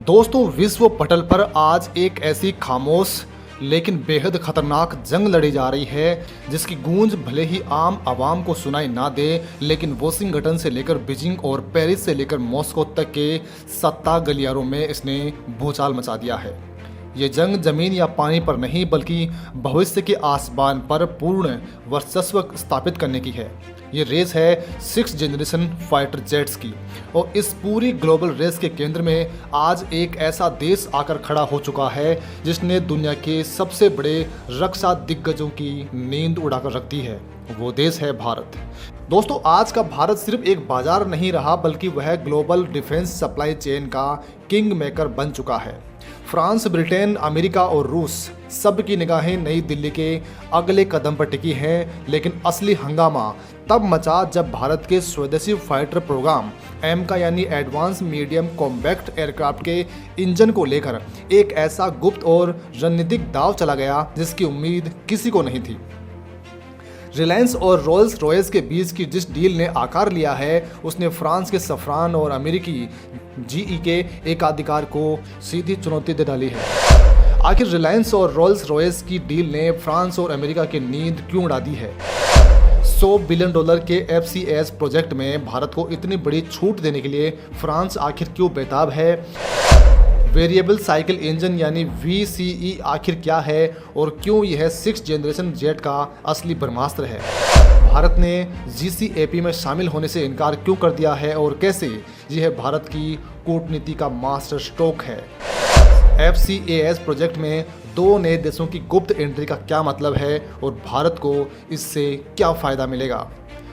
दोस्तों, विश्व पटल पर आज एक ऐसी खामोश लेकिन बेहद खतरनाक जंग लड़ी जा रही है जिसकी गूंज भले ही आम आवाम को सुनाई ना दे, लेकिन वॉशिंगटन से लेकर बीजिंग और पेरिस से लेकर मॉस्को तक के सत्ता गलियारों में इसने भूचाल मचा दिया है। ये जंग जमीन या पानी पर नहीं बल्कि भविष्य के आसमान पर पूर्ण वर्चस्व स्थापित करने की है। ये रेस है 6th जनरेशन फाइटर जेट्स की, और इस पूरी ग्लोबल रेस के केंद्र में आज एक ऐसा देश आकर खड़ा हो चुका है जिसने दुनिया के सबसे बड़े रक्षा दिग्गजों की नींद उड़ाकर रख दी है। वो देश है भारत। दोस्तों, आज का भारत सिर्फ एक बाजार नहीं रहा बल्कि वह ग्लोबल डिफेंस सप्लाई चेन का किंग मेकर बन चुका है। फ्रांस, ब्रिटेन, अमेरिका और रूस सब की निगाहें नई दिल्ली के अगले कदम पर टिकी हैं, लेकिन असली हंगामा तब मचा जब भारत के स्वदेशी फाइटर प्रोग्राम एमका यानी एडवांस मीडियम कॉम्बैक्ट एयरक्राफ्ट के इंजन को लेकर एक ऐसा गुप्त और रणनीतिक दांव चला गया जिसकी उम्मीद किसी को नहीं थी। रिलायंस और रोल्स रॉयस के बीच की जिस डील ने आकार लिया है उसने फ्रांस के सफरान और अमेरिकी जीई के एकाधिकार को सीधी चुनौती दे डाली है। आखिर रिलायंस और रोल्स रॉयस की डील ने फ्रांस और अमेरिका की नींद क्यों उड़ा दी है? $100 बिलियन के FCAS प्रोजेक्ट में भारत को इतनी बड़ी छूट देने के लिए फ्रांस आखिर क्यों बेताब है? वेरिएबल साइकिल इंजन यानी VCE आखिर क्या है और क्यों यह 6th जनरेशन जेट का असली ब्रह्मास्त्र है? भारत ने GCAP में शामिल होने से इनकार क्यों कर दिया है और कैसे यह भारत की कूटनीति का मास्टर स्ट्रोक है? FCAS प्रोजेक्ट में दो नए देशों की गुप्त एंट्री का क्या मतलब है और भारत को इससे क्या फ़ायदा मिलेगा?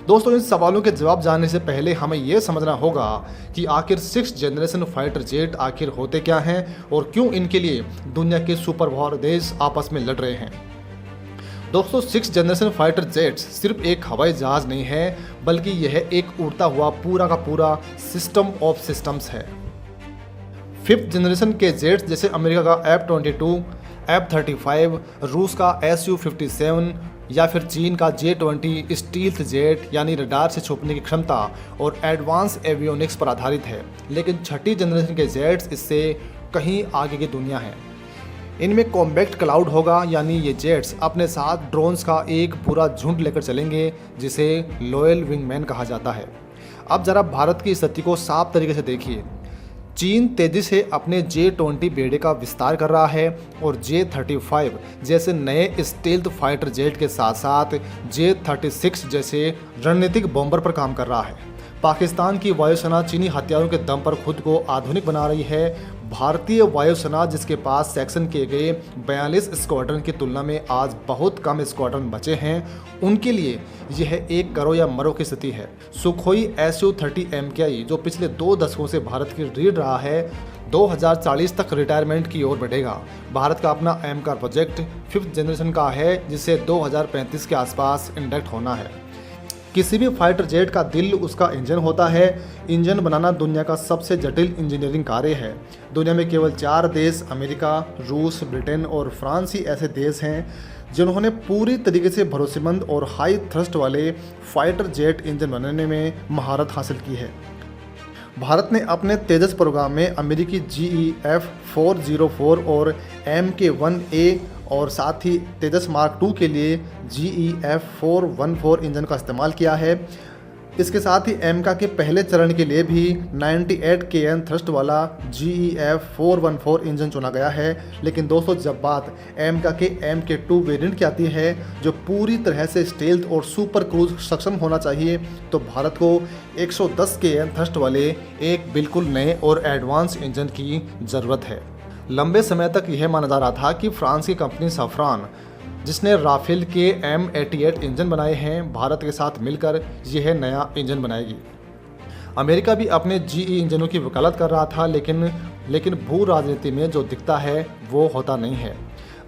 दोस्तों, इन सवालों के जवाब जानने से पहले हमें यह समझना होगा कि आखिर 6th जनरेशन फाइटर जेट आखिर होते क्या हैं और क्यों इनके लिए दुनिया के सुपर पावर देश आपस में लड़ रहे हैं। दोस्तों, 6th जनरेशन फाइटर जेट्स सिर्फ एक हवाई जहाज नहीं है बल्कि यह एक उड़ता हुआ पूरा का पूरा सिस्टम ऑफ सिस्टम्स है। 5th जनरेशन के जेट्स जैसे अमेरिका का F-22, F-35, रूस का Su-57 या फिर चीन का J-20 स्टील्थ जेट यानी रडार से छुपने की क्षमता और एडवांस एवियोनिक्स पर आधारित है, लेकिन 6ठी जनरेशन के जेट्स इससे कहीं आगे की दुनिया है। इनमें कॉम्बैक्ट क्लाउड होगा, यानी ये जेट्स अपने साथ ड्रोन्स का एक पूरा झुंड लेकर चलेंगे जिसे लॉयल विंगमैन कहा जाता है। अब जरा भारत की स्थिति को साफ तरीके से देखिए। चीन तेजी से अपने J-20 बेड़े का विस्तार कर रहा है और J-35 जैसे नए स्टेल्थ फाइटर जेट के साथ साथ J-36 जैसे रणनीतिक बॉम्बर पर काम कर रहा है। पाकिस्तान की वायुसेना चीनी हथियारों के दम पर खुद को आधुनिक बना रही है। भारतीय वायुसेना जिसके पास सेक्शन किए गए 42 स्क्वाड्रन की तुलना में आज बहुत कम स्क्वाड्रन बचे हैं, उनके लिए यह एक करो या मरो की स्थिति है। सुखोई Su-30 MKI जो पिछले 2 दशकों से भारत की रीढ़ रहा है, 2040 तक रिटायरमेंट की ओर बढ़ेगा। भारत का अपना एमका प्रोजेक्ट 5th जनरेशन का है जिसे 2035 के आसपास इंडक्ट होना है। किसी भी फाइटर जेट का दिल उसका इंजन होता है। इंजन बनाना दुनिया का सबसे जटिल इंजीनियरिंग कार्य है। दुनिया में केवल 4 देश अमेरिका, रूस, ब्रिटेन और फ्रांस ही ऐसे देश हैं जिन्होंने पूरी तरीके से भरोसेमंद और हाई थ्रस्ट वाले फाइटर जेट इंजन बनाने में महारत हासिल की है। भारत ने अपने तेजस प्रोग्राम में अमेरिकी GE F-404 और Mk-1A और साथ ही तेजस मार्क II के लिए GE F-414 इंजन का इस्तेमाल किया है। इसके साथ ही एमका के पहले चरण के लिए भी 98 kN थ्रस्ट वाला GE F-414 इंजन चुना गया है। लेकिन दोस्तों, जब बात एमका के Mk-2 वेरिएंट की आती है जो पूरी तरह से स्टेल्थ और सुपर क्रूज सक्षम होना चाहिए, तो भारत को 110 kN थ्रस्ट वाले एक बिल्कुल नए और एडवांस इंजन की ज़रूरत है। लंबे समय तक यह माना जा रहा था कि फ्रांस की कंपनी सफरान, जिसने राफेल के M88 इंजन बनाए हैं, भारत के साथ मिलकर यह नया इंजन बनाएगी। अमेरिका भी अपने GE इंजनों की वकालत कर रहा था, लेकिन भू राजनीति में जो दिखता है वो होता नहीं है।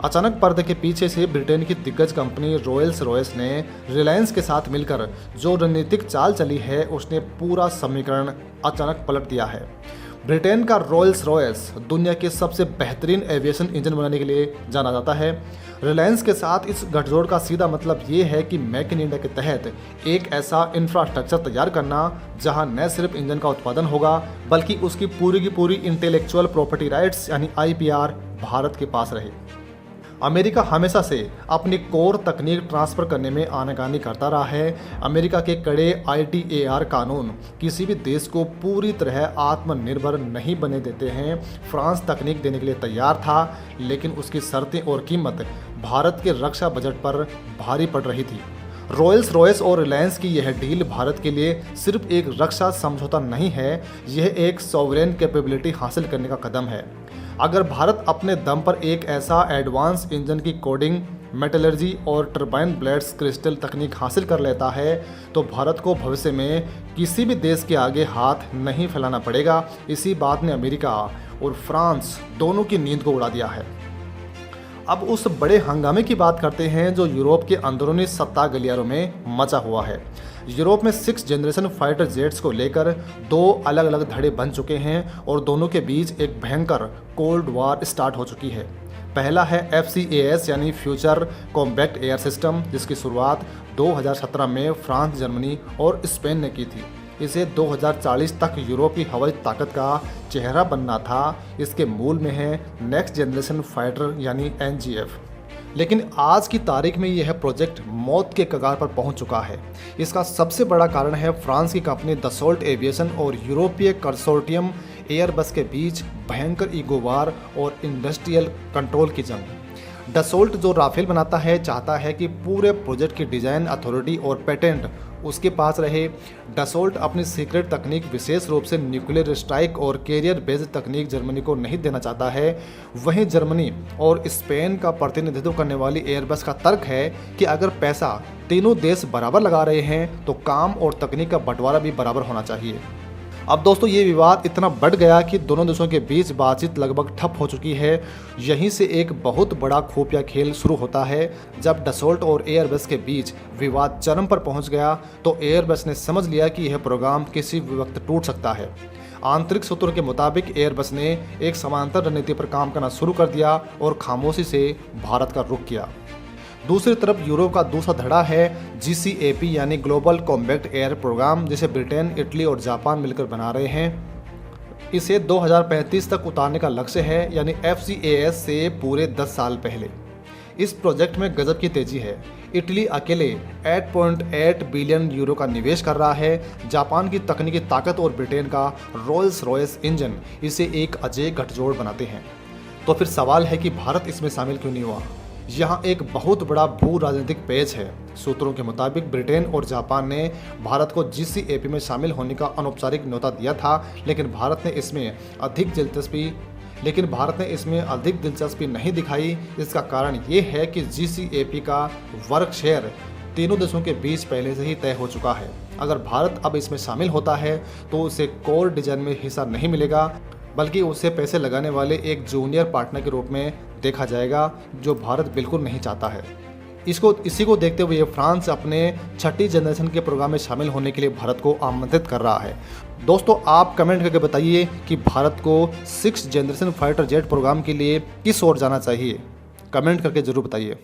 अचानक पर्दे के पीछे से ब्रिटेन की दिग्गज कंपनी रोल्स रॉयस ने रिलायंस के साथ मिलकर जो रणनीतिक चाल चली है उसने पूरा समीकरण अचानक पलट दिया है। ब्रिटेन का रॉयल्स रॉयस दुनिया के सबसे बेहतरीन एविएशन इंजन बनाने के लिए जाना जाता है। रिलायंस के साथ इस गठजोड़ का सीधा मतलब ये है कि मेक इन इंडिया के तहत एक ऐसा इंफ्रास्ट्रक्चर तैयार करना जहां न सिर्फ इंजन का उत्पादन होगा बल्कि उसकी पूरी की पूरी इंटेलेक्चुअल प्रॉपर्टी राइट्स यानी IPR भारत के पास रहे। अमेरिका हमेशा से अपनी कोर तकनीक ट्रांसफ़र करने में आनाकानी करता रहा है। अमेरिका के कड़े ITAR कानून किसी भी देश को पूरी तरह आत्मनिर्भर नहीं बने देते हैं। फ्रांस तकनीक देने के लिए तैयार था, लेकिन उसकी शर्तें और कीमत भारत के रक्षा बजट पर भारी पड़ रही थी। रॉयल्स रॉयस और रिलायंस की यह डील भारत के लिए सिर्फ एक रक्षा समझौता नहीं है, यह एक सॉवरेन कैपेबिलिटी हासिल करने का कदम है। अगर भारत अपने दम पर एक ऐसा एडवांस इंजन की कोडिंग, मेटलर्जी और टरबाइन ब्लेड्स क्रिस्टल तकनीक हासिल कर लेता है तो भारत को भविष्य में किसी भी देश के आगे हाथ नहीं फैलाना पड़ेगा। इसी बात ने अमेरिका और फ्रांस दोनों की नींद को उड़ा दिया है। अब उस बड़े हंगामे की बात करते हैं जो यूरोप के अंदरूनी सत्ता गलियारों में मचा हुआ है। यूरोप में 6th जनरेशन फाइटर जेट्स को लेकर 2 अलग अलग धड़े बन चुके हैं और दोनों के बीच एक भयंकर कोल्ड वॉर स्टार्ट हो चुकी है। पहला है FCAS यानी फ्यूचर कॉम्बैट एयर सिस्टम, जिसकी शुरुआत 2017 में फ्रांस, जर्मनी और स्पेन ने की थी। इसे 2040 तक यूरोप की हवाई ताकत का चेहरा बनना था। इसके मूल में है नेक्स्ट जनरेशन फाइटर यानी NGF। लेकिन आज की तारीख में यह प्रोजेक्ट मौत के कगार पर पहुंच चुका है। इसका सबसे बड़ा कारण है फ्रांस की कंपनी दसोल्ट एविएशन और यूरोपीय कंसोर्टियम एयरबस के बीच भयंकर ईगोवार और इंडस्ट्रियल कंट्रोल की जंग। डसोल्ट जो राफेल बनाता है चाहता है कि पूरे प्रोजेक्ट की डिज़ाइन अथॉरिटी और पेटेंट उसके पास रहे। डसोल्ट अपनी सीक्रेट तकनीक, विशेष रूप से न्यूक्लियर स्ट्राइक और कैरियर बेस्ड तकनीक जर्मनी को नहीं देना चाहता है। वहीं जर्मनी और स्पेन का प्रतिनिधित्व करने वाली एयरबस का तर्क है कि अगर पैसा तीनों देश बराबर लगा रहे हैं तो काम और तकनीक का बंटवारा भी बराबर होना चाहिए। अब दोस्तों ये विवाद इतना बढ़ गया कि दोनों देशों के बीच बातचीत लगभग ठप हो चुकी है। यहीं से एक बहुत बड़ा खुफिया खेल शुरू होता है। जब डसोल्ट और एयरबस के बीच विवाद चरम पर पहुंच गया तो एयरबस ने समझ लिया कि यह प्रोग्राम किसी भी वक्त टूट सकता है। आंतरिक सूत्रों के मुताबिक एयरबस ने एक समांतर रणनीति पर काम करना शुरू कर दिया और खामोशी से भारत का रुख किया। दूसरी तरफ यूरोप का दूसरा धड़ा है GCAP यानी ग्लोबल कॉम्बैट एयर प्रोग्राम, जिसे ब्रिटेन, इटली और जापान मिलकर बना रहे हैं। इसे 2035 तक उतारने का लक्ष्य है, यानी FCAS से पूरे 10 साल पहले। इस प्रोजेक्ट में गजब की तेजी है। इटली अकेले 8.8 बिलियन यूरो का निवेश कर रहा है। जापान की तकनीकी ताकत और ब्रिटेन का रॉयल्स रॉयस इंजन इसे एक अजय गठजोड़ बनाते हैं। तो फिर सवाल है कि भारत इसमें शामिल क्यों नहीं हुआ? यहाँ एक बहुत बड़ा भू राजनीतिक पेच है। सूत्रों के मुताबिक ब्रिटेन और जापान ने भारत को GCAP में शामिल होने का अनौपचारिक न्योता दिया था, लेकिन भारत ने इसमें अधिक दिलचस्पी नहीं दिखाई। इसका कारण ये है कि GCAP का वर्क शेयर तीनों देशों के बीच पहले से ही तय हो चुका है। अगर भारत अब इसमें शामिल होता है तो उसे कोर डिजाइन में हिस्सा नहीं मिलेगा, बल्कि उसे पैसे लगाने वाले एक जूनियर पार्टनर के रूप में देखा जाएगा, जो भारत बिल्कुल नहीं चाहता है। इसी को देखते हुए फ्रांस अपने 6ठी जनरेशन के प्रोग्राम में शामिल होने के लिए भारत को आमंत्रित कर रहा है। दोस्तों आप कमेंट करके बताइए कि भारत को 6th generation fighter jet programme के लिए किस ओर जाना चाहिए। कमेंट करके ज़रूर बताइए।